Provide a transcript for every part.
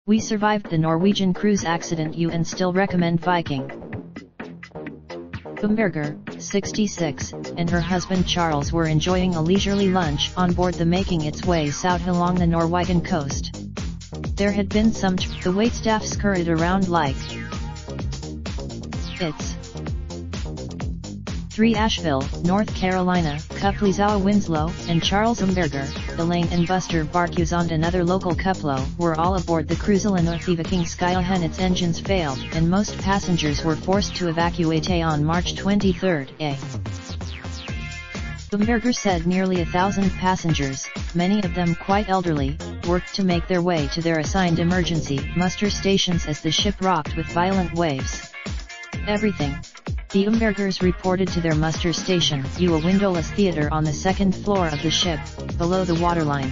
We survived the Norwegian cruise accident and still recommend Viking. Bamberger, 66, and her husband Charles were enjoying a leisurely lunch on board the making its way south along the Norwegian coast. There had been some the waitstaff scurried around like it's 3 Asheville, North Carolina, Couplesau Winslow, and Charles Bamberger, Elaine and Buster Barcusand and another local couple were all aboard the cruiseliner the Viking Skyline. Its engines failed, and most passengers were forced to evacuate on March 23. Bamberger said nearly 1,000 passengers, many of them quite elderly, worked to make their way to their assigned emergency muster stations as the ship rocked with violent waves. Everything. The Bambergers reported to their muster station, a windowless theater on the second floor of the ship, below the waterline.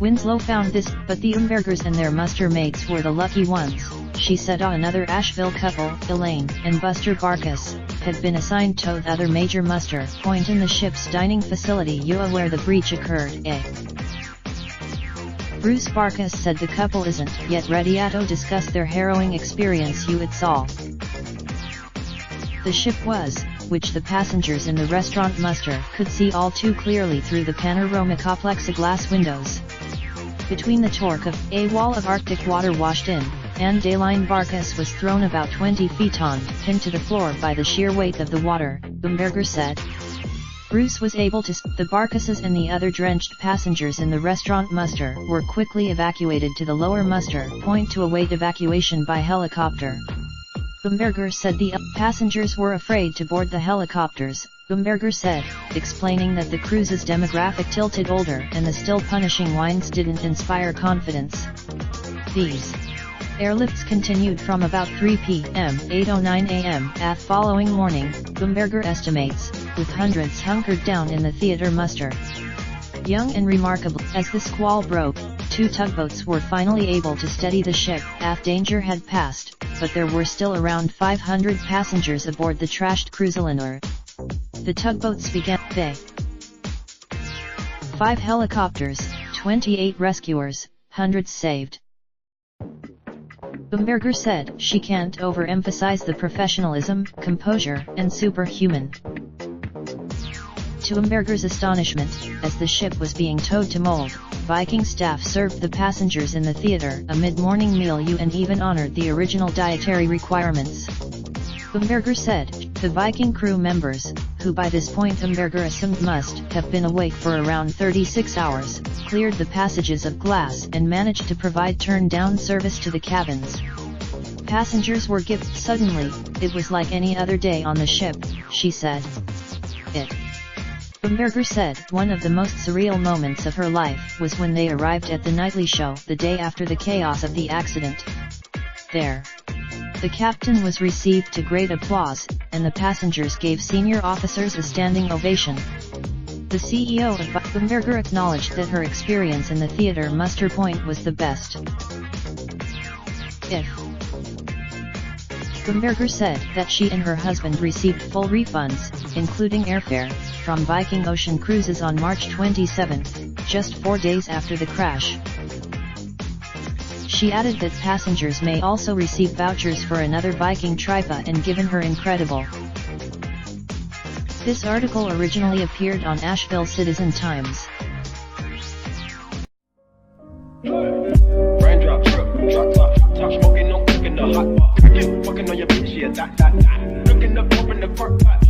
Winslow found this, but the Bambergers and their muster mates were the lucky ones, she said. Another Asheville couple, Elaine and Buster Barkus, had been assigned to the other major muster point in the ship's dining facility where the breach occurred. Bruce Barkus said the couple isn't yet ready to discuss their harrowing experience at all. The ship was, which the passengers in the restaurant muster could see all too clearly through the panoramic plexiglass windows. Between the torque of a wall of Arctic water washed in, and Elaine Barkus was thrown about 20 feet pinned to the floor by the sheer weight of the water, Bamberger said. Bruce was able to the Barkuses and the other drenched passengers in the restaurant muster were quickly evacuated to the lower muster point to await evacuation by helicopter. Bamberger said the passengers were afraid to board the helicopters, Bamberger said, explaining that the cruise's demographic tilted older and the still punishing winds didn't inspire confidence. These airlifts continued from about 3 p.m. 8:09 a.m. at following morning, Bamberger estimates, with hundreds hunkered down in the theater muster. Young and remarkable, as the squall broke, 2 tugboats were finally able to steady the ship after danger had passed, but there were still around 500 passengers aboard the trashed cruiseliner. The tugboats began 5 helicopters, 28 rescuers, hundreds saved. Bamberger said she can't overemphasize the professionalism, composure, and superhuman. To Bamberger's astonishment, as the ship was being towed to Mold, Viking staff served the passengers in the theater a mid-morning meal and even honored the original dietary requirements. Bamberger said, the Viking crew members, who by this point Bamberger assumed must have been awake for around 36 hours, cleared the passages of glass and managed to provide turn-down service to the cabins. Passengers were given suddenly, it was like any other day on the ship, she said. Bamberger said one of the most surreal moments of her life was when they arrived at the nightly show the day after the chaos of the accident. There, the captain was received to great applause, and the passengers gave senior officers a standing ovation. The CEO of Bamberger acknowledged that her experience in the theater muster point was the best. Bamberger said that she and her husband received full refunds, including airfare, from Viking Ocean Cruises on March 27, just 4 days after the crash. She added that passengers may also receive vouchers for another Viking trip and given her incredible. This article originally appeared on Asheville Citizen Times. Raindrop, drop top, smoking, no cooking the hot pot. Fucking on your bitch, yeah, that. Looking up, open the park pot.